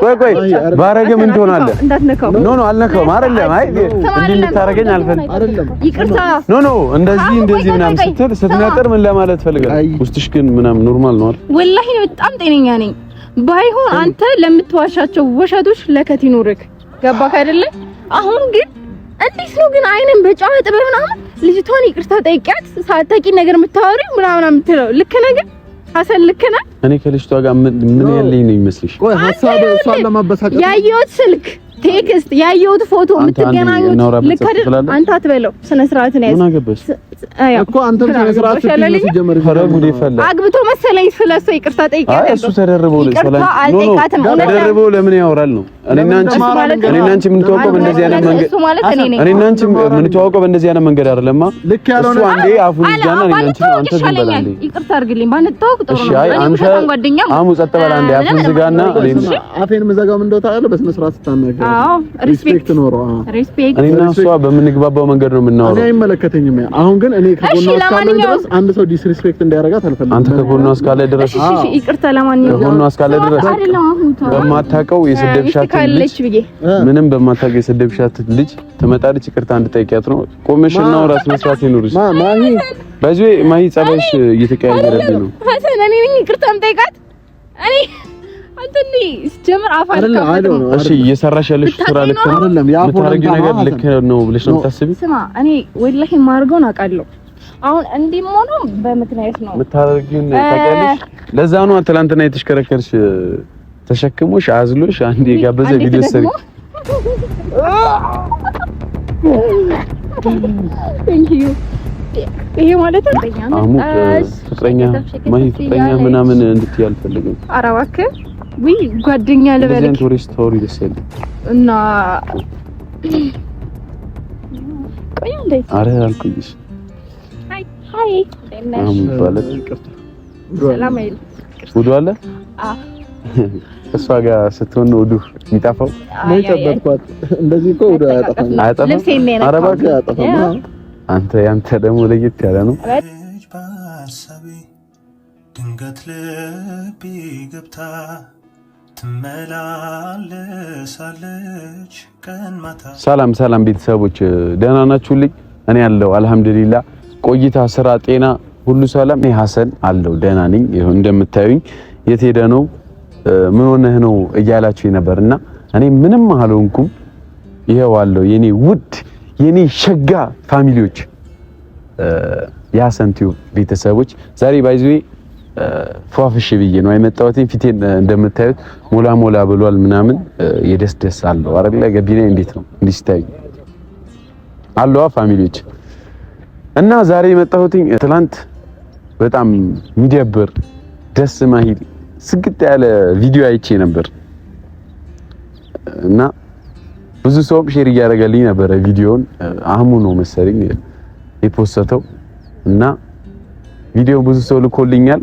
ቆይ ባረገ ምን ትሆናለህ? ኖ አልነካውም አይደለም። አይ እንዴ ልታረገኝ አልፈልግም። ይቅርታ ኖ እንደዚህ ምናምን ስትነጥር ምን ለማለት ፈልጋለህ? ውስጥሽ ግን ምናምን ኖርማል ነው አይደል? ወላሂ በጣም ጤነኛ ነኝ። ባይሆን አንተ ለምትዋሻቸው ውሸቶች ለከት ይኖርክ። ገባክ አይደለ? አሁን ግን እንዴት ነው ግን አይነን በጫው ጥበብ ምናምን ልጅቷን ይቅርታ ጠይቂያት ሳታቂ ነገር የምታወሪው ምናምን የምትለው ልክ ነገር ሐሰን ልክ ነህ። እኔ ከልጅቷ ጋር ምን ያለኝ ነው ይመስልሽ? ቆይ ሐሳብ እሷን ለማበሳጨት ያየሁት ስልክ ቴክስት ያየሁት ፎቶ የምትገናኙት ልክ አይደል? አንተ አትበለው ስነ ስርዓት ነው ያዝ እኮ አንተም ስነ ስርዓት ስትጀምር ፈረጉድ ይፈላ አግብቶ መሰለኝ ስለሱ ይቅርታ ጠይቂያት። እሱ ተደርበው ተደርበው ለምን ያወራል ነው? እኔና አንቺ የምንተዋወቀው በእንደዚህ አይነት መንገድ እኔና አንቺ የምንተዋወቀው በእንደዚህ አይነት መንገድ አይደለማ። ልክ ያለው ነው። አንዴ አፉን ይጃና እኔና አንቺ አንተ ዝምበላል። ይቅርታ አድርግልኝ ባንተዋወቅ ጥሩ ነው። እኔ በጣም ጓደኛ አሙ ጸጥ በላ አንዴ አፉን ዝጋና አፌን መዘጋው ምን እንደው ታውቃለህ? በስነ ስርዓት ስታናገር አዎ ሪስፔክት ኖሮ ሪስፔክት እኔና እሷ በምንግባባው መንገድ ነው የምናወራው። እኔ አይመለከተኝም። አሁን ግን እኔ ከጎኗ እስካለ ድረስ አንድ ሰው ዲስሪስፔክት እንዳያረጋት አልፈልግም። አንተ ከጎኗ እስካለ ድረስ እሺ ይቅርታ ለማንኛውም ከጎኗ እስካለ ድረስ በማታውቀው የሰደብሻት ልጅ ምንም በማታውቀው የሰደብሻት ልጅ ትመጣለች ይቅርታ እንድጠይቂያት ነው። ቆመሽ እናውራት መስራት ይኖርሽ በዚህ ማሂ ጸባይሽ እየተቀያየረብኝ ነው። ሐሰን እኔ ነኝ ይቅርታ የምጠይቃት እኔ አንተኒ ጀምር አፋልካ እሺ እየሰራሽ ያለሽ ስራ ልክ አይደለም። ያ የምታረጊው ነገር ልክ ነው ብለሽ ነው የምታስቢው? ስማ እኔ ወላሂ ማርገውን አውቃለሁ። አሁን እንዲህ ሆኖ በምክንያት ነው የምታረጊው ታውቂያለሽ። ለዛ ነው ትናንትና የተሽከረከርሽ ተሸክሞሽ አዝሎሽ አንዴ ጋበዘ ቪዲዮ ሰሪ ቴንክ ዩ ይሄ ማለት ነው ፍቅረኛ ማሂ ፍቅረኛ ምናምን እንድትይ አልፈልግም። ኧረ እባክህ ወይ ጓደኛ ልበልክ ቶሪ ስቶሪ ደሰል እና ቆይ እንዴ አረ አልኩኝሽ ሃይ ደህና ማለት ሰላም አይል ውዱ አለ እሷ ጋር ስትሆን ነው ውዱ የሚጣፋው ነው የጨበጥኳት እንደዚህ እኮ ውዱ አያጠፋም ኧረ እባክህ አያጠፋም አንተ ያንተ ደግሞ ለየት ያለ ነው ድንገት ልቤ ገብታ ትመላለሳለች ቀን ማታ። ሰላም ቤተሰቦች ደህና ናችሁልኝ? እኔ ያለው አልሐምዱሊላህ። ቆይታ፣ ስራ፣ ጤና ሁሉ ሰላም። እኔ ሐሰን አለው ደህና ነኝ። ይሁን እንደምታዩኝ የት ሄደ ነው ምን ሆነህ ነው እያላችሁኝ ነበርና እኔ ምንም አልሆንኩም። ይሄው አለው የኔ ውድ የኔ ሸጋ ፋሚሊዎች የሐሰን ቲዩብ ቤተሰቦች ዛሬ ባይዙይ ፏፍሽ ብዬ ነው የመጣሁት። ፊቴን እንደምታዩት ሞላ ብሏል ምናምን የደስ አለው አይደል? ገቢኔ እንዴት ነው እንዲስታይ አለዋ ፋሚሊዎች እና ዛሬ የመጣሁት ትላንት በጣም የሚደብር ደስ ማሂል ስግጥ ያለ ቪዲዮ አይቼ ነበር እና ብዙ ሰው ሼር እያደረገልኝ ነበር ቪዲዮውን። አህሙ ነው መሰለኝ የፖስተው እና ቪዲዮ ብዙ ሰው ልኮልኛል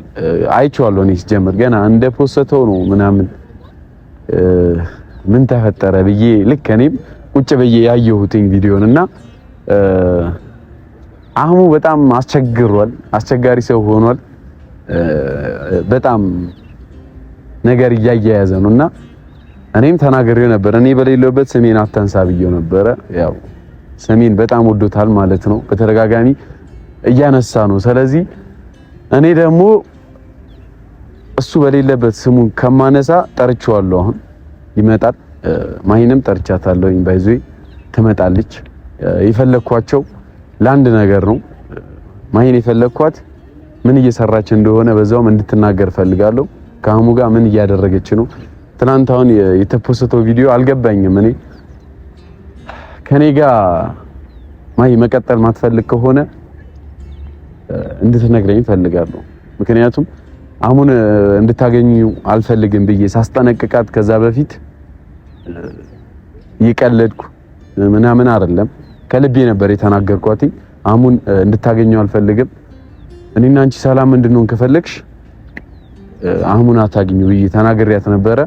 አይቼዋለሁ። እኔ ሲጀምር ገና እንደ ፖስተው ነው ምናምን ምን ተፈጠረ ብዬ ልክ እኔም ቁጭ ብዬ ያየሁትኝ ቪዲዮን እና አህሙ በጣም አስቸጋሪ ሰው ሆኗል። በጣም ነገር እያያያዘ ነውና እኔም ተናግሬው ነበር። እኔ በሌለበት ስሜን አታንሳ ብዬው ነበር። ያው ስሜን በጣም ወዶታል ማለት ነው። በተደጋጋሚ እያነሳ ነው። ስለዚህ እኔ ደግሞ እሱ በሌለበት ስሙን ከማነሳ ጠርቼዋለሁ። አሁን ይመጣል። ማሂንም ጠርቻታለሁ። ባይዞይ ትመጣለች። የፈለኳቸው ለአንድ ነገር ነው። ማሂን የፈለኳት ምን እየሰራች እንደሆነ በዛውም እንድትናገር ፈልጋለሁ። ከአህሙ ጋር ምን እያደረገች ነው? ትናንት አሁን የተፖስተው ቪዲዮ አልገባኝም። እኔ ከኔ ጋር ማሂ መቀጠል ማትፈልግ ከሆነ እንድትነግረኝ ፈልጋለሁ። ምክንያቱም አህሙን እንድታገኙ አልፈልግም ብዬ ሳስጠነቅቃት ከዛ በፊት ይቀለድኩ ምናምን አይደለም ከልቤ ነበር የተናገርኳት። አህሙን እንድታገኘው አልፈልግም። እኔና አንቺ ሰላም እንድንሆን ከፈለግሽ አህሙን አታገኙ ብዬ ተናግሬያት ነበረ።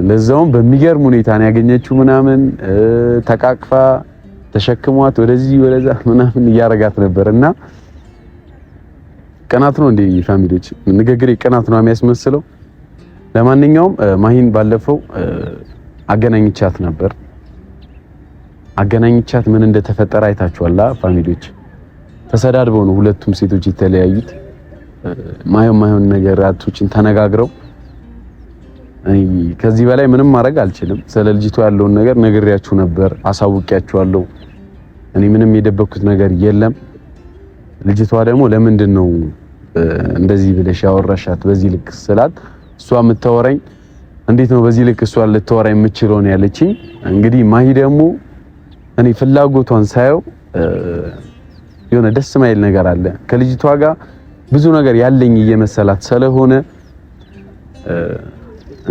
ለዛውም በሚገርም ሁኔታ ነው ያገኘችው። ምናምን ተቃቅፋ ተሸክሟት ወደዚህ ወደዛ ምናምን እያረጋት ነበርና ቀናት ነው እንዴ ፋሚሊዎች? ንግግሬ ቀናት ነው የሚያስመስለው። ለማንኛውም ማሂን ባለፈው አገናኝቻት ነበር። አገናኝቻት ምን እንደተፈጠረ አይታችኋል ፋሚሊዎች። ተሰዳድበው ነው ሁለቱም ሴቶች የተለያዩት። ማይሆን ነገራቶችን ተነጋግረው ከዚህ በላይ ምንም ማድረግ አልችልም። ስለ ልጅቷ ያለውን ነገር ነግሬያችሁ ነበር፣ አሳውቂያችኋለሁ። እኔ ምንም የደበኩት ነገር የለም። ልጅቷ ደግሞ ለምንድን ነው እንደዚህ ብለሽ ያወራሻት በዚህ ልክ ስላት እሷ የምታወራኝ እንዴት ነው በዚህ ልክ እሷ ልታወራኝ የምችለው ነው ያለችኝ። እንግዲህ ማሂ ደግሞ እኔ ፍላጎቷን ሳየው የሆነ ደስ ማይል ነገር አለ። ከልጅቷ ጋር ብዙ ነገር ያለኝ እየመሰላት ስለሆነ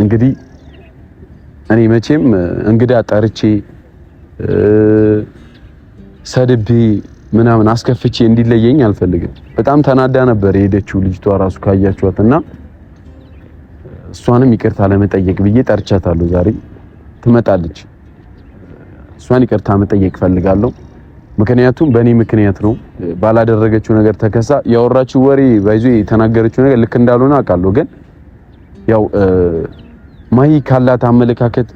እንግዲህ እኔ መቼም እንግዳ ጠርቼ ሰድቤ ምናምን አስከፍቼ እንዲለየኝ አልፈልግም። በጣም ተናዳ ነበር የሄደችው ልጅቷ ራሱ ካያችኋትና እሷንም ይቅርታ ለመጠየቅ ብዬ ጠርቻታለሁ። ዛሬ ትመጣለች። እሷን ይቅርታ መጠየቅ ፈልጋለሁ። ምክንያቱም በእኔ ምክንያት ነው ባላደረገችው ነገር ተከሳ ያወራችው ወሬ ባይዞ የተናገረችው ነገር ልክ እንዳልሆነ አውቃለሁ። ግን ያው ማሂ ካላት አመለካከት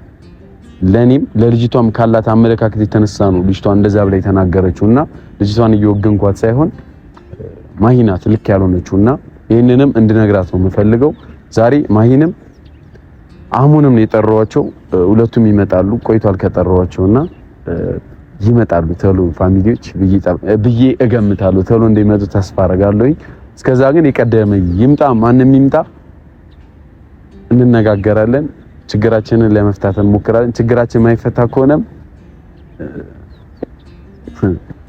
ለኔም ለልጅቷም ካላት አመለካከት የተነሳ ነው ልጅቷ እንደዛ ብላ የተናገረችውና ልጅቷን እየወገንኳት ሳይሆን ማሂ ናት ልክ ያልሆነችውና ይሄንንም እንድነግራት ነው የምፈልገው። ዛሬ ማሂንም አህሙንም የጠራዋቸው ሁለቱም ይመጣሉ። ቆይቷል ከጠራዋቸውና ይመጣሉ ተሎ ፋሚሊዎች ብዬ እገምታለሁ። ተሎ እንደሚመጡ ተስፋ አደርጋለሁ። እስከዛ ግን የቀደመ ይምጣ ማንም ይምጣ እንነጋገራለን። ችግራችንን ለመፍታት እንሞክራለን። ችግራችን ማይፈታ ከሆነም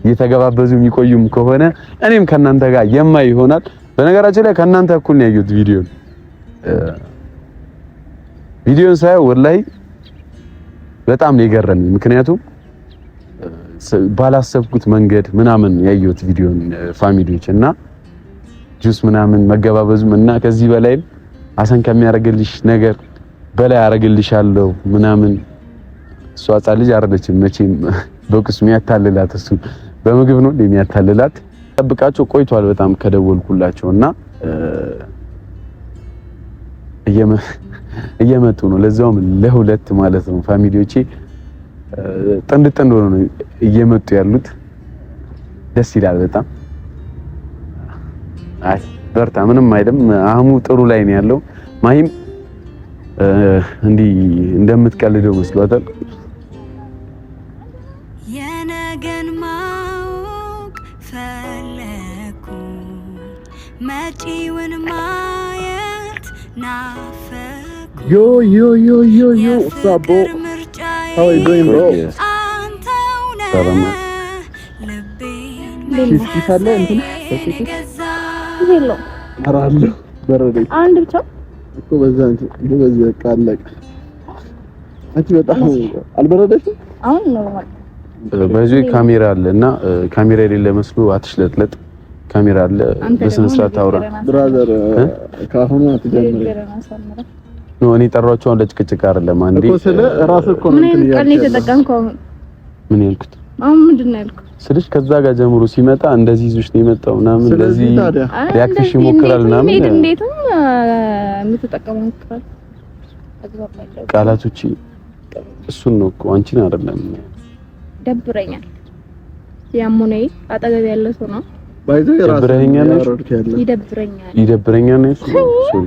እየተገባበዙ የሚቆዩም ከሆነ እኔም ከናንተ ጋር የማይ ይሆናል። በነገራችን ላይ ከናንተ እኩል ነው ያዩት ቪዲዮን ሳይው ወላሂ በጣም ነው የገረመኝ። ምክንያቱም ባላሰብኩት መንገድ ምናምን ያዩት ቪዲዮን ፋሚሊዎች እና ጁስ ምናምን መገባበዙም እና ከዚህ በላይ አሰን ከሚያደርግልሽ ነገር በላይ አደርግልሻለሁ ምናምን እሷ ሕፃን ልጅ አይደለችም መቼም በቁስ የሚያታልላት እሱ በምግብ ነው የሚያታልላት። ጠብቃቸው ቆይቷል በጣም ከደወልኩላቸውና እየመጡ ነው። ለዛውም ለሁለት ማለት ነው ፋሚሊዎቼ ጥንድ ሆነው ነው እየመጡ ያሉት። ደስ ይላል በጣም። አይ በርታ፣ ምንም አይደለም። አህሙ ጥሩ ላይ ነው ያለው። ማሂም እንዲህ እንደምትቀልደው መስሏታል። የነገን ማወቅ ፈለኩ መጪውን ማየት ናፈኩ። ዮ ሳቦ How are you doing, bro? ሲሳለ እንትን ሄሎ አራለ በረደኝ አንድ ብቻ እኮ በዛ እንትን በዛ ቃለቅ አንቺ በጣም አልበረደሽም? አሁን ኖርማል በዚህ ካሜራ አለና ካሜራ የሌለ መስሎ አትሽለጥለጥ። ካሜራ አለ በስነ ስርዓት አውራ ብራዘር ካሁኑ አትጀምር ነው። እኔ ጠራቸው አለ ጭቅጭቅ አይደለም። አንዴ እኮ ስለ ራስ እኮ ነው እንትን ምን ተጠቀምከው? ምን ያልኩት አሁን ምንድን ነው ያልኩት? ስልሽ ከዛ ጋር ጀምሮ ሲመጣ እንደዚህ ይዞሽ ነው የመጣው ምናምን እንደዚህ ሊያክፍሽ ይሞክራል ምናምን እንዴትም የምትጠቀመው ይሞክራል ቃላቶች እሱን ነው እኮ አንቺን አይደለም። ደብረኛል ያሙነይ አጠገብ ያለ ሰው ነው ባይዘው ይደብረኛል ይደብረኛል ነው ሶሪ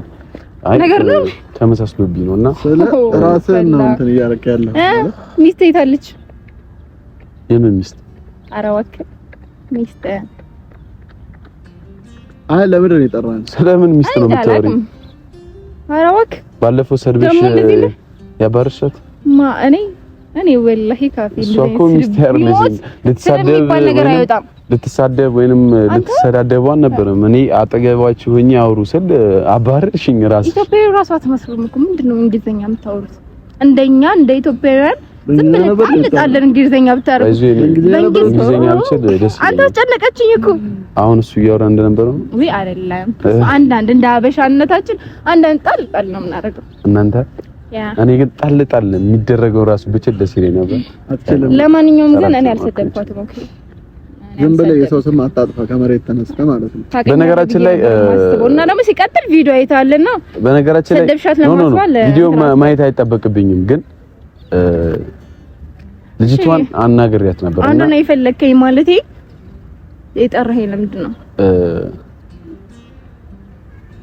ነገር ነው ተመሳስሎብኝ ነውና ስለ ራስህን ነው እንትን እያደረክ ያለው ሚስት የታለች? የምን ሚስት? ኧረ እባክህ ሚስት አይ ለምን ነው የጠራኸኝ? ስለምን ሚስት ነው የምታወሪው? ኧረ እባክህ ባለፈው ሰርቪስ ያባርሻት እኔ ወላሂ ካፊ እኮ ሚስት ያርለኝ ልትሳደብ ወይንም ልትሰዳደቡ አልነበረም። እኔ አጠገባችሁ ሆኜ አውሩ ስል አባረርሽኝ። ራስሽ ኢትዮጵያዊ ራሱ አትመስሉም እኮ ምንድነው እንግሊዘኛ የምታወሩት? እንደኛ እንደ ኢትዮጵያውያን ዝም ብለን ጣልን እንግሊዘኛ ብታረጉ እንግሊዘኛ ብቻ ደስ ይላል። አንተ አስጨነቀችኝ እኮ አሁን እሱ እያወራ እንደነበረው ነው ወይ አይደለም? አንዳንድ እንደ አበሻነታችን አንዳንድ ጣል ነው የምናደርገው እናንተ እኔ ግን ጣል የሚደረገው ራሱ ብቻ ደስ ይለኝ ነበር። አትችልም። ለማንኛውም ግን እኔ አልሰደብኳትም። ኦኬ ዝም ብለህ የሰው ስም አታጥፋ ከመሬት ተነስተህ ማለት ነው። በነገራችን ላይ እና ደግሞ ሲቀጥል ቪዲዮ አይታልና በነገራችን ላይ ቪዲዮ ማየት አይጠበቅብኝም፣ ግን ልጅቷን አናግሪያት ነበር። አንተ ነው የፈለከኝ ማለቴ የጠራኸኝ ለምንድን ነው?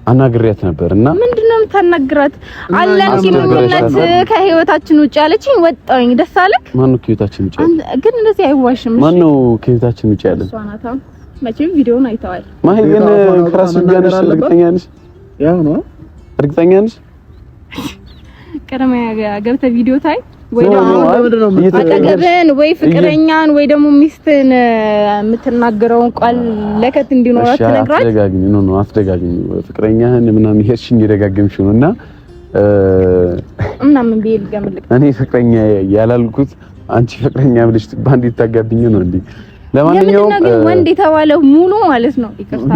አናግሪያት ነበርና ምንድነው የምታናግራት? አለን ግንኙነት ከህይወታችን ውጭ ያለችኝ ወጣኝ። ደስ አለክ? ማነው ከህይወታችን ውጭ? ግን እንደዚህ አይዋሽም። ማነው ከህይወታችን ውጭ ያለ? ሷናታ መቼም ቪዲዮውን አይተዋል። ማይ ግን ክራስ ጋርሽ እርግጠኛ ነሽ? ያው ነው እርግጠኛ ነሽ? ቀደም ገብተህ ቪዲዮ ታይ ወይ ደግሞ አጠገብህን ወይ ፍቅረኛን ወይ ደግሞ ሚስትን የምትናገረውን ቃል ለከት እንዲኖራት ትነግራት። አትደጋግሚ ፍቅረኛህን ምናምን ይሄድሽኝ እየደጋገምሽ ነውና ምናምን ቢል ገምልክ እኔ ፍቅረኛ ያላልኩት አንቺ ፍቅረኛ ብለሽ ባንዲ ታጋብኝ ነው እንዴ? ለማንኛውም ወንድ የተባለው ሙሉ ማለት ነው። ይቅርታ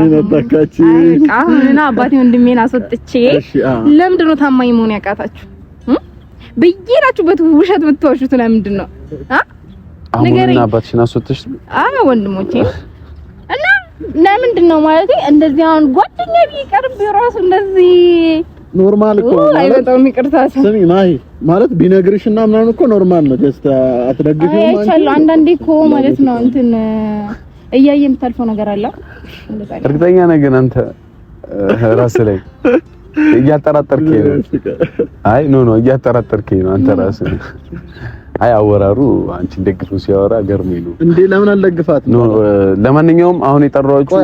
አሁንና አባቴ ወንድሜን አስወጥቼ ለምንድን ነው ታማኝ መሆን ያቃታችሁ? በየራችሁበት ውሸት የምትዋሹት ለምንድን ነው? አሁን አባትሽን አስወጥሽ? ወንድሞቼ እና ለምንድን ነው ማለት እንደዚህ አሁን ጓደኛ ቢቀርብ ራሱ እንደዚህ ኖርማል እኮ አይወጣም። ይቅርታ ስሚ ማይ ማለት ቢነግርሽና ምናምን እኮ ኖርማል ነው። ጀስት አትደግፊው ማለት ነው። አንዳንዴ እኮ ማለት ነው እንትን እያየ የምታልፈው ነገር አለ። እርግጠኛ ነህ ግን አንተ ራስህ ላይ እያጠራጠርከኝ ነው። አይ ኖ እያጠራጠርከኝ ነው አንተ ራስህ። አይ አወራሩ አንቺን ደግፎ ሲያወራ ገርሞኝ ነው እንዴ። ለምን አልደግፋት ነው? ለማንኛውም አሁን የጠራኋችሁ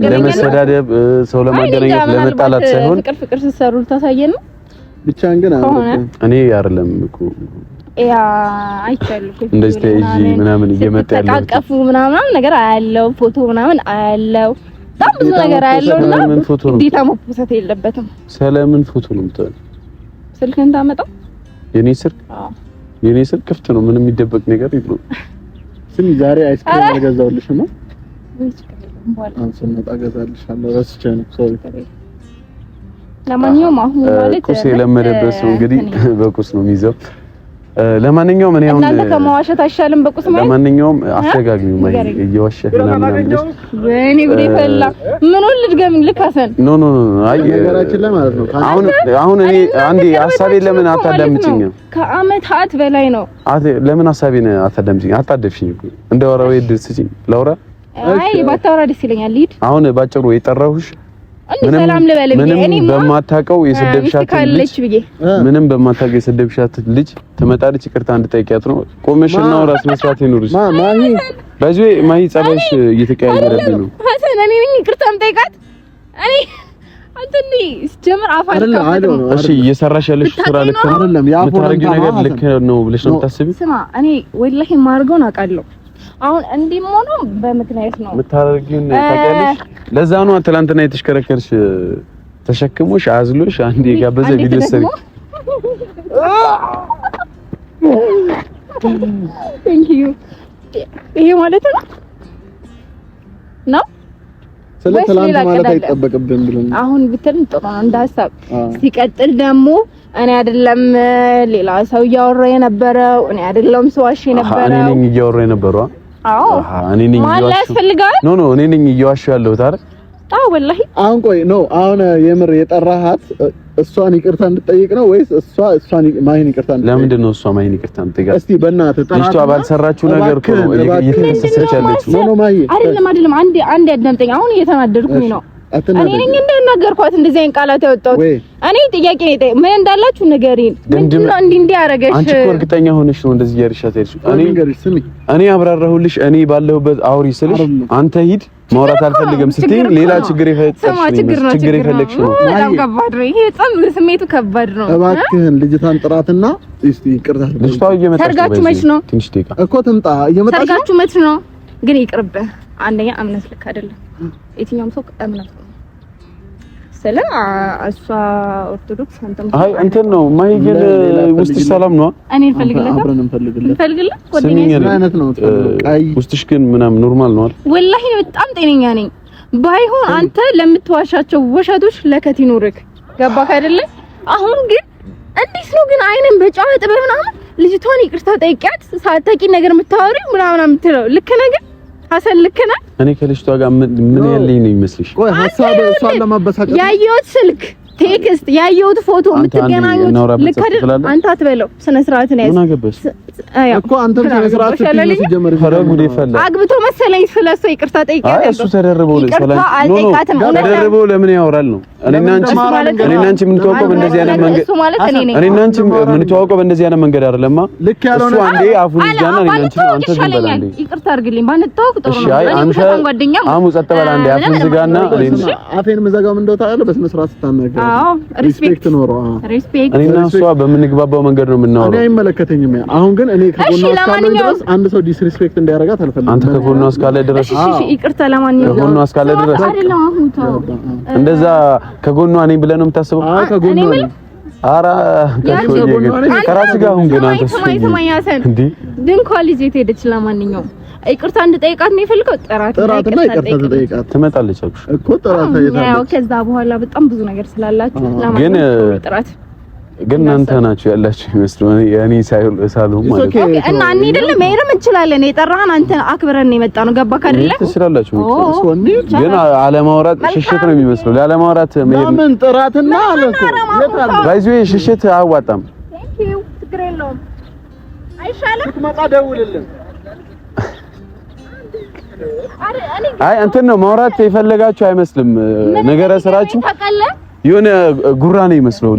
ለመሰዳደብ፣ ሰው ለማገናኘት፣ ለመጣላት ሳይሆን ፍቅር ሲሰሩ ታሳየን ነው ብቻ። ግን እኔ አይደለም እኮ ያ አይቻልኩ እንደዚህ ተይጂ ምናምን እየመጣ ያለው ተቃቀፉ ምናምን ነገር አያለው፣ ፎቶ ምናምን አያለው፣ በጣም ብዙ ነገር አያለውና ዲታ መፖሰት የለበትም። ሰለምን ፎቶ ነው የምታየው? ስልክህን ታመጣው? የኔ ስልክ ክፍት ነው፣ ምንም የሚደበቅ ነገር የለውም። ስሚ ዛሬ አይስክሬም አልገዛሁልሽ ነው? አንቺን መጣ ገዛልሻለሁ። ረስቼ ነው ሶሪ። ለማንኛውም አሁን ማለት ቁስ የለመደበት ሰው እንግዲህ በቁስ ነው የሚይዘው። ለማንኛውም እኔ አሁን እናንተ ከመዋሸት አይሻልም በቁስ ማለት። ለማንኛውም አስተጋግኙ ማለት እየዋሸህ ምናምን ብለሽ ወይኔ ጉዴ ፈላ። ምኑን ልድገም ልካሰን? ኖ አይ ነገራችን ላይ ማለት ነው። አሁን እኔ አንዴ ሐሳቤን ለምን አታዳምጪኝም? ከአመታት በላይ ነው። ለምን ሐሳቤን አታዳምጪኝ? አታደፍሽኝ እኮ እንደወራው ይድስጪኝ ላውራ። አይ ባታወራ ደስ ይለኛል። ልሂድ አሁን ባጭሩ የጠራሁሽ ሰላም ልበል ብዬ እኔ በማታውቀው የሰደብሻት ልጅ ምንም በማታውቀው የሰደብሻት ልጅ ትመጣለች። ይቅርታ እንድጠይቂያት ነው። ቆመሽና ራስ መስዋዕት ይኑርሽ። ማሂ በዚህ ማሂ ጸባይሽ እየተቀያየረብኝ ነው። ሀሰን እኔ ነኝ ይቅርታ የምጠይቃት። እኔ አንተኒ ጀመር አፋር ነው። እሺ እየሰራሽ ያለሽ ስራ ልክ ነው አይደለም? የምታረጊው ነገር ልክ ነው ብለሽ ነው የምታስቢው? ስማ እኔ ወላሂ ማርገውን አውቃለሁ። አሁን እንዲህ ሆኖ በምክንያት ነው የምታረጊው ታውቂያለሽ። ለዛ ነው ትላንትና የተሽከረከርሽ ተሸክሞሽ አዝሎሽ አንዴ ጋበዘ ቪዲዮ ሰሪ። ቴንክ ዩ ይሄ ማለት ነው ስለ ትላንት ማለት አይጠበቅብንም ብለን አሁን ብትል ጥሩ ነው እንደ ሀሳብ። ሲቀጥል ደግሞ እኔ አይደለም ሌላ ሰው እያወራ የነበረው እኔ አይደለም ሰው ዋሽ የነበረው እኔ ነኝ እያወራ የነበረው። አዎ እኔ ነኝ እያወራሁ ኖ እኔ ነኝ እያወራሁ ያለሁት አይደል? አዎ ወላሂ። አሁን ቆይ ነው አሁን የምር የጠራሃት እሷን ይቅርታ እንድጠይቅ ነው ወይስ እሷን ማሂን ይቅርታ እንድጠይቅ? ለምንድን ነው እሷ ማሂን ይቅርታ እንድጠይቅ? እስቲ በእናትህ ጠራሃት። ልጅቷ ባልሰራችው ነገር እኮ ነው እየተሰሰች ያለችው። ኖ ማሂ አይደለም አንዴ አዳምጠኝ። አሁን እየተናደድኩኝ ነው። እኔ ነኝ እንደናገርኳት እንደዚህ አይነት ቃላት ያወጣሁት። እኔ ጥያቄ ነው ምን እንዳላችሁ ንገሪኝ። ምንድነው እንዲህ ያደረገሽ? አንቺ እኮ እርግጠኛ ሆነሽ ነው እንደዚህ ያርሻት ያልሽው? እኔ አብራራሁልሽ። እኔ ባለሁበት አውሪ ስልሽ አንተ ሂድ ማውራት አልፈልግም ስትይ ሌላ ችግር የፈለግሽ ነው። በጣም ከባድ ነው ይሄ። በጣም ስሜቱ ከባድ ነው። እባክህን ልጅቷን ጥራትና እስቲ ይቅርታ። ልጅቷ እየመጣች ነው። ሰርጋችሁ መች ነው? ትንሽ ደቂቃ እኮ ትምጣ። እየመጣች ሰርጋችሁ መች ነው? ግን ይቅርብህ። አንደኛ እምነት ልክ አይደለም። የትኛውም ሰው እምነት ነው። ስለ እሷ ኦርቶዶክስ አንተም አይ እንትን ነው ማይገል ውስጥሽ ሰላም ነው። እኔ እንፈልግልህ ጓደኛዬ አይነት ነው። ቀይ ውስጥሽ ግን ምናምን ኖርማል ነው አይደል? ወላሂ በጣም ጤነኛ ነኝ። ባይሆን አንተ ለምትዋሻቸው ውሸቶች ለከት ይኖርክ። ገባክ አይደለ? አሁን ግን እንዴት ነው ግን አይነን በጫዋ ጥበብ ምናምን ልጅቷን ይቅርታ ጠይቂያት ሳታቂ ነገር የምታወሪው ምናምን የምትለው ልክ ነገር ሀሰን ልክ ነህ። እኔ ከልጅቷ ጋር ምን ያለኝ ነው ይመስልሽ? ቆይ ሐሳብ እሷን ለማበሳጨት ያየሁት ስልክ ቴክስት ያየሁት ፎቶ የምትገናኙት ልክ አይደል? አንተ አትበለው ስነ ስርዓት ነው ያዝ እኮ አንተም ስነ ስርዓት ስትጀምር ፈረጉዴ ፈላ አግብቶ መሰለኝ ስለሱ ይቅርታ ጠይቄያለሁ። እሱ ተደርበው ተደርበው ለምን ያወራል ነው? እኔና አንቺ የምንተዋወቀው በእንደዚህ አይነት መንገድ እኔና አንቺ የምንተዋወቀው በእንደዚህ አይነት መንገድ አይደለማ። ልክ ያለው ነው። አንዴ አፉን ይጃና እኔና አንቺ አንተ ዝምበላንዴ ይቅርታ አድርግልኝ ባንተዋወቅ ጥሩ ነው። እሺ አንተ አሙ ጸጥ በላ አንዴ አፉን ዝጋና አፌን መዘጋው ምን እንደው ታውቃለህ? በስነ ስርዓት ስታናገር ሪስፔክት ኖሮ ሪስፔክት እኔና እሷ በምንግባባው መንገድ ነው የምናወራው። እኔ አይመለከተኝም። አሁን ግን እኔ ከጎኗ እስካለ ድረስ አንድ ሰው ዲስሪስፔክት እንዳያረጋት አልፈልግም። አንተ ከጎኗ እስካለ ድረስ እሺ ይቅርታ ለማንኛውም ከጎኗ እስካለ ድረስ አይደለም አሁን ተው እንደዛ ከጎኗ ነኝ ብለህ ነው የምታስበው? አዎ ከጎኗ ነኝ። ኧረ ከራስ ጋር አሁን ግን አንተ ስማኝ ሀሰን ድንኳ ልጅ የት ሄደች? ለማንኛውም ይቅርታ እንድጠይቃት ነው የፈልገው። ጥራትና ይቅርታ ትጠይቃት ትመጣለች አልኩሽ እኮ ጥራት አይታለች። ያው ከዛ በኋላ በጣም ብዙ ነገር ስላላችሁ ግን ጥራት ግን እናንተ ናችሁ ያላችሁ ይመስለው እኔ ሳልሆን ማለት ነው። ኦኬ እና እኔ አይደለም መሄድም እንችላለን። የጠራህን አንተ አክብረን የመጣ ነው። ገባህ አይደለ? ትችላላችሁ። ግን አለማውራት ሽሽት ነው የሚመስለው። ለአለማውራት ምን ጥራትና አለኩ ባይዙ ሽሽት አያዋጣም። ቴንኪው ችግር የለውም። አይሻልም? ስትመጣ ደውልልን። አይ እንትን ነው ማውራት የፈለጋችሁ አይመስልም። ነገረ ስራችሁ የሆነ ጉራ ነው ይመስለው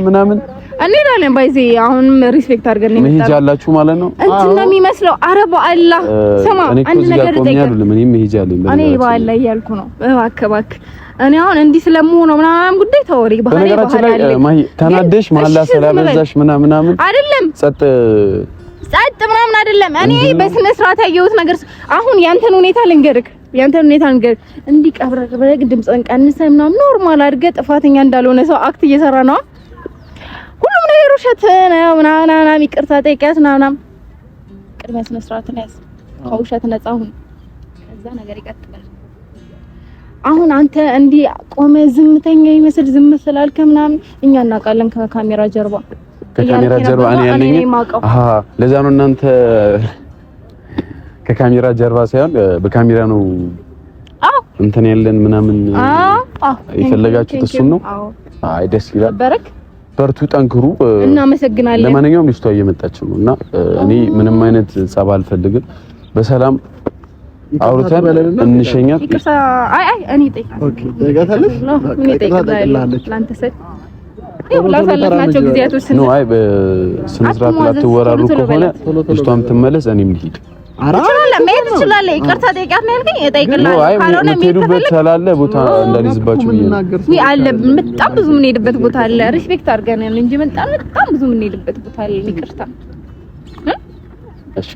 ምናምን እንሄዳለን። ባይዜ አሁንም ሪስፔክት አድርገን ነው መሄጃላችሁ ማለት ነው። እንትን ነው የሚመስለው። ኧረ በአላህ ስማ አንድ ነገር ጠይቀኝ። እኔ መሄጃለኝ እኔ በአላህ እያልኩ ነው። እባክህ እኔ አሁን እንዲህ ስለምሆነው ምናምን ጉዳይ ተወሪ ባህሪ ማሂ ተናደሽ መሀላ ስላበዛሽ ምናምን አይደለም ጸጥ ምናምን አይደለም። እኔ በስነ ስርዓት ያየሁት ነገር አሁን ያንተን ሁኔታ ልንገርህ እንዲህ ቀብረር በግ ድምፅን ቀንሰህ ምናምን ኖርማል አድርገህ ጥፋተኛ እንዳልሆነ ሰው አክት እየሰራ ነው። ሁሉም ነገር ውሸት ነው ምናምን ይቅርታ ጠይቂያት ምናምን ቅድመ ስነ ስርዓትን ያዝ። ከውሸት ነፃ ሁን። ከዛ ነገር ይቀጥላል። አሁን አንተ እንዲህ ቆመህ ዝምተኛ ይመስል ዝም ስላልክ ምናምን እኛ እናውቃለን ከካሜራ ጀርባ እኔ ያለኝ ለዛ ነው እናንተ ከካሜራ ጀርባ ሳይሆን በካሜራ ነው እንትን ያለን ምናምን የፈለጋችሁት እሱን ነው። አይ ደስ ይላል። በርቱ፣ ጠንክሩ። እናመሰግናለን። ለማንኛውም ልጅቷ እየመጣች ነው እና እኔ ምንም አይነት ጸብ አልፈልግም። በሰላም አውርተን እንሸኛት። አይ እኔ እጠይቃለሁ። ኦኬ ጠይቃታለች። እኔ እጠይቃለሁ ላንተ ሰጥ ላሳለፍናቸው ጊዜያቶች ነው። አይ በስነ ስርዓት ላትወራሩ ከሆነ ልጅቷም ትመለስ፣ እኔም ልሂድ። መሄድ ትችላለህ። ይቅርታ ጠይቃት ነው ያልከኝ፣ እጠይቅልሃለሁ። ካልሆነ የምትሄዱበት ስላለ ቦታ እንዳልይዝባችሁ ብዬ ነው። አለ በጣም ብዙ የምንሄድበት ቦታ አለ። ሪስፔክት አድርገን እንጂ በጣም ብዙ የምንሄድበት ቦታ አለ። ይቅርታ እሺ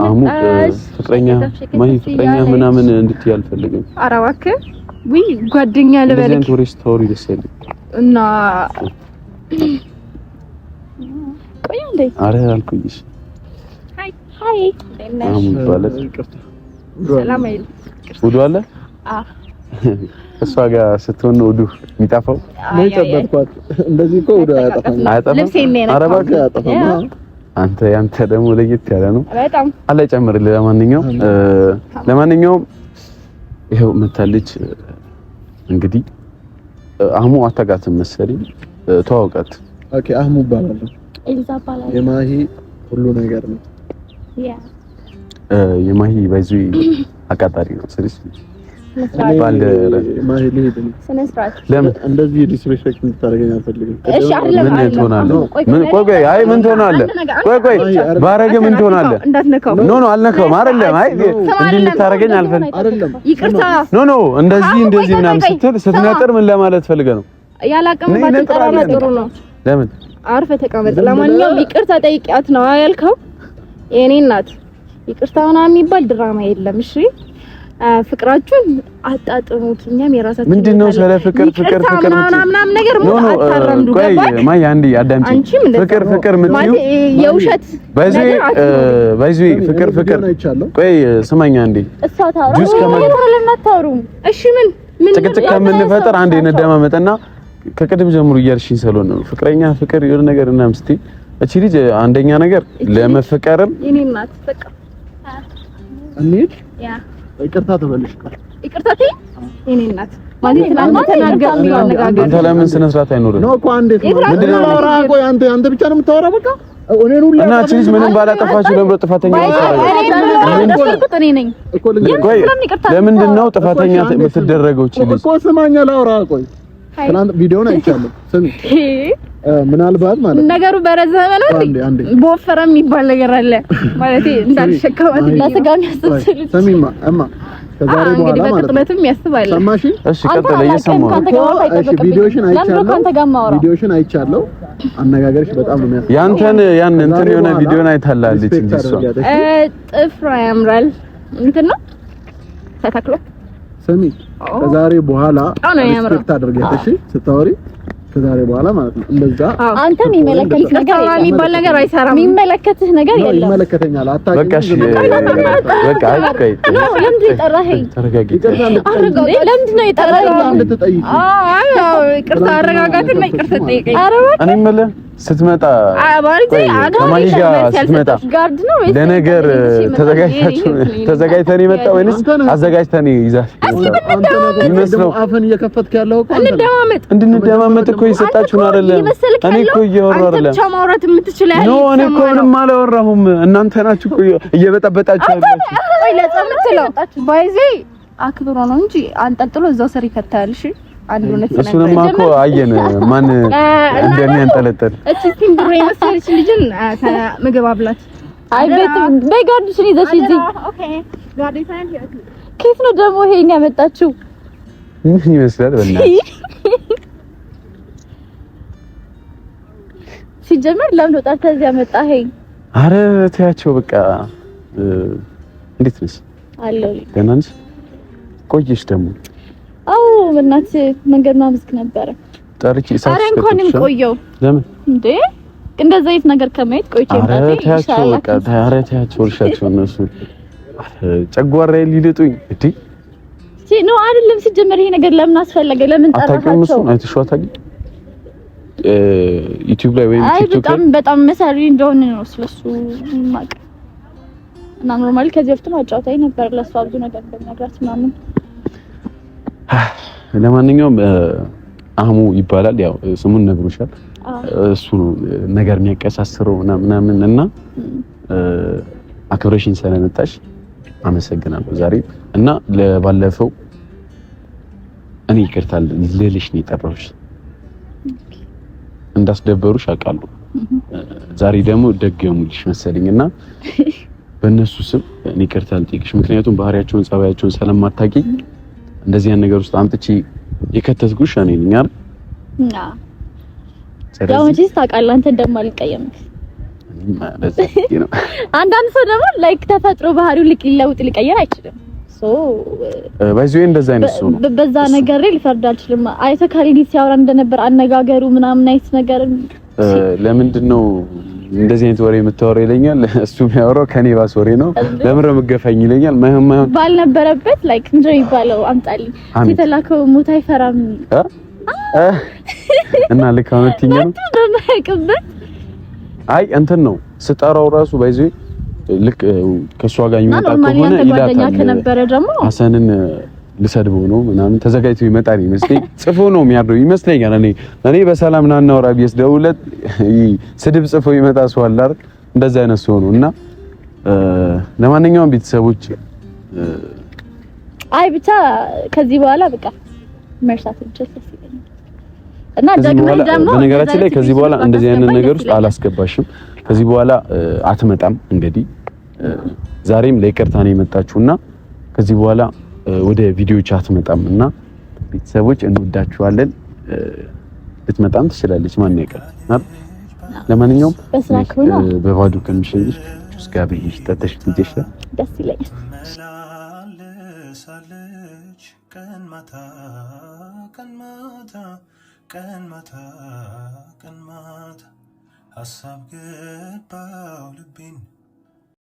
አሙ ፍቅረኛ ማሂ ፍቅረኛ ምናምን እንድትይ አልፈልግም። ኧረ እባክህ ወይ ጓደኛ ልበልክ ስቶሪ ደስ ይላል እና ቆይ እንዴ አረ አልኩኝሽ። ሃይ አሙ ባለች ሰላም አይል ውዱ አለ እሷ ጋር ስትሆን ነው ውዱ የሚጣፋው። ነው ጨበጥኳት። እንደዚህ እኮ ውዱ አያጠፋም። ኧረ እባክህ አያጠፋም። ያንተ ደግሞ ለየት ያለ ነው በጣም አለ ጨምርልህ። ለማንኛውም ይሄው መታለች። እንግዲህ አህሙ አታውቃትም መሰለኝ፣ ተዋውቃት። ኦኬ አህሙ እባላለሁ። ኤልዛ እባላለሁ። የማሂ ሁሉ ነገር ነው። የማሂ ባይዙ አቃጣሪ ነው። ስሪስ ባል ማሂ ልሄድ ነው። ለምን እንደዚህ ዲስሪስፔክት እንድታደርገኝ አልፈልግም። እሺ አይደለም ምን ትሆናለህ? ምን ትሆናለህ? ባረገ ምን ትሆናለህ? ኖ አልነካውም። አይደለም እንዲህ እንድታደርገኝ አልፈልግም። ይቅርታ ኖ እንደዚህ ምናምን ስትነጥር ምን ለማለት ፈልገህ ነው? ያላቀም ባትጠራራ ጥሩ ነው። ለምን አርፈህ ተቀመጥ። ለማንኛውም ይቅርታ ጠይቂያት ነው ያልከው። የኔ እናት ይቅርታ ምናምን የሚባል ድራማ የለም። እሺ ፍቅራችሁን አጣጥሙት። እኛም የራሳችን ምንድነው ስለ ፍቅር ምናምን ነገር አታረምዱ። ገባህ? ማይ አንዴ አዳምጪኝ። ፍቅር ምትዩ የውሸት ባይዙ ፍቅር ቆይ ስማኝ አንዴ ጁስ ከመለናታሩም እሺ ምን ጭቅጭቅ ከምንፈጠር አንዴ እንደማመጥና ከቅድም ጀምሮ እያልሽኝ ስለሆነ ነው ፍቅር የሆነ ነገር እናም ስትይ እቺ ልጅ አንደኛ ነገር ለመፈቀርም የኔ እናት በቃ እንሂድ። ያ ይቅርታ ተበልሽ ይቅርታቴ የኔ እናት ማለት አንተ ለምን ስነ ስርዓት አይኖርም? ነው እኮ አንዴት ነው ምንድነው? ቆይ አንተ ብቻ ነው የምታወራው? በቃ እኔን ሁሉ እና እቺ ልጅ ምንም ባላጠፋችሁ ለምን ጥፋተኛ ለምንድን ነው ጥፋተኛ የምትደረገው? እቺ ልጅ እኮ ስማኛ ላውራ። ቆይ ትናንት ቪዲዮውን አይቻለሁ። ስሚ ምናልባት ማለት ነገሩ በረዘመ ነው በወፈረ የሚባል ነገር አለ ማለት እንዳልሸከማት ለስጋም ያስፈልግ ስሚማ እማ ከዛሬ በኋላ ማለት ነው ያስባል። ሰማሽ? እሺ ቀጥለ እየሰማሁ እሺ ቪዲዮሽን አይቻለሁ። አነጋገርሽ በጣም ነው የሚያስፈልግ። ያን እንትን የሆነ ቪዲዮን አይታላለች እንጂ እሷ ጥፍሯ ያምራል እንትን ነው ተተክሎ። ስሚ ከዛሬ በኋላ ሪስፔክት አድርገሽ ስታወሪ ከዛሬ በኋላ ማለት ነው እንደዛ አንተን የሚመለከትህ ነገር የሚባል ነገር አይሰራም። የሚመለከትህ ነገር የለም። ይመለከተኛል። አታውቂም። በቃ እሺ በቃ አትቀይ ነው። ለምንድን ነው የጠራኸኝ? ተረጋጊ። ለምንድን ነው የጠራኸኝ? እንድትጠይቂ አዎ ይቅርታ አረጋጋትና ይቅርታ ጠይቀኝ። እኔ የምልህ ስትመጣ ከማን ጋር ስትመጣ ለነገር ተዘጋጅተን የመጣ ወይንስ አዘጋጅተን ይዛል? ይመስለው አፈን እየከፈትክ ያለው እኮ እንድንደማመጥ እኮ ይሰጣችሁን አይደለም። እኔ እኮ እያወራሁ አይደለም። አንተ ማውራት የምትችል ነው። እኔ እኮ ምንም አላወራሁም። እናንተ ናችሁ እኮ እየበጠበጣችሁ ያላችሁ። ወይ ለጸምትለው ባይዜ አክብሮ ነው እንጂ አንጠልጥሎ እዛው ስር ይከታል። እሺ እሱንማ እኮ አየን ማን እንደሚያንጠለጥል። እቺ ሲምብሮ የመሰለች ልጅን ምግብ አብላት። አይ ቤት በጋርድሽን ይዘሽ እዚህ ኦኬ። ጋርድ ሳይንት ከየት ነው ደግሞ ይሄን ያመጣችው? ምን ይመስላል? በእናትህ ሲጀመር ለምን ወጣት እዚህ ያመጣኸኝ? አረ ተያቸው በቃ። እንዴት ነሽ? አለሁ። ደህና ነሽ? ቆይሽ ደግሞ አው በእናት መንገድ ማምስክ ነበር ጠርቂ ሳይስ አረ እንኳንም ቆየው። ለምን እንዴ እንደዛ አይነት ነገር ከማየት ቆይቼ ማለት ነው። ታያቸው በቃ ታያቸው እርሻቸው እነሱ ጨጓራዬ ሊልጡኝ እንዴ ነው አይደለም። ሲጀመር ይሄ ነገር ለምን አስፈለገ? ለምን ጠራታቸው? አይተሽዋታል ዩቲዩብ ላይ ወይ ቲክቶክ ላይ በጣም መሰሪ እንደሆነ ነው ስለሱ ማቅ እና ኖርማሊ ከዚህ በፊት አጫውታኝ ነበር ለሷ ብዙ ነገር በመግራት ምናምን። ለማንኛውም አህሙ ይባላል። ያው ስሙን ነግሮሻል። እሱ ነው ነገር የሚያቀሳስረው ምናምን እና አክብረሽኝ ስለመጣሽ አመሰግናለሁ ዛሬ እና ለባለፈው እኔ ይቅርታ ልልሽ ነው የጠራሁሽ። እንዳስደበሩሽ አውቃለሁ። ዛሬ ደግሞ ደገሙልሽ መሰለኝና በእነሱ ስም እኔ ይቅርታ ልጠይቅሽ። ምክንያቱም ባህሪያቸውን ጸባያቸውን ስለማታውቂ እንደዚህ ያን ነገር ውስጥ አምጥቼ የከተትኩሽ እኔ ነኝ አይደል? ያው እንጂስ ታውቃለህ አንተ እንደማልቀየምክ ማለት ነው። አንዳንድ ሰው ደግሞ ላይክ ተፈጥሮ ባህሪው ሊለውጥ ሊቀየር አይችልም። ሶ ባይዘው እንደዛ አይነት ሰው ነው። በዛ ነገር ላይ ልፈርድ አልችልም። አይተ ካሊዲ ሲያወራ እንደነበር አነጋገሩ ምናምን አይነት ነገር ለምንድን ነው እንደዚህ አይነት ወሬ የምታወራው ይለኛል። እሱ የሚያወራው ከኔ ባስ ወሬ ነው። ለምን ነው የምገፋኝ ይለኛል። ማይሆን ባልነበረበት ላይክ ምንድነው ይባለው አምጣልኝ የተላከው ሞት አይፈራም እና ለካውንቲንግ ነው ተማከበት። አይ እንትን ነው ስጠራው ራሱ ባይዘው ልክ ከሷ ጋር ይመጣ ከሆነ ይላታል ከነበረ ደግሞ ሐሰንን ልሰድበው ነው ምናምን ተዘጋጅቶ ይመጣል ይመስለኝ። ጽፎ ነው የሚያርደው ይመስለኛል። እኔ በሰላም ና እናውራ ቢስ ደውለት ስድብ ጽፎ ይመጣ ሰው አለ አይደል? እንደዛ አይነት ሰው ነው እና ለማንኛውም ቤተሰቦች አይ ብቻ ከዚህ በኋላ በቃ መርሳት እንችላለን እና ደግሞ በነገራችን ላይ ከዚህ በኋላ እንደዚህ አይነት ነገር ውስጥ አላስገባሽም። ከዚህ በኋላ አትመጣም። እንግዲህ ዛሬም ለይቅርታ ነው የመጣችውና ከዚህ በኋላ ወደ ቪዲዮዎች አትመጣም እና ቤተሰቦች እንወዳችኋለን። ልትመጣም ትችላለች ማን ያውቃል አይደል? ለማንኛውም በባዶ ከምሽልሽ ጁስ ጋር ብዬሽ ጠጥተሽ ትይሽ ደስ ይለኛል። ቀን ማታ ቀን ማታ ቀን ማታ ቀን ማታ ሀሳብ ገባው ልቤን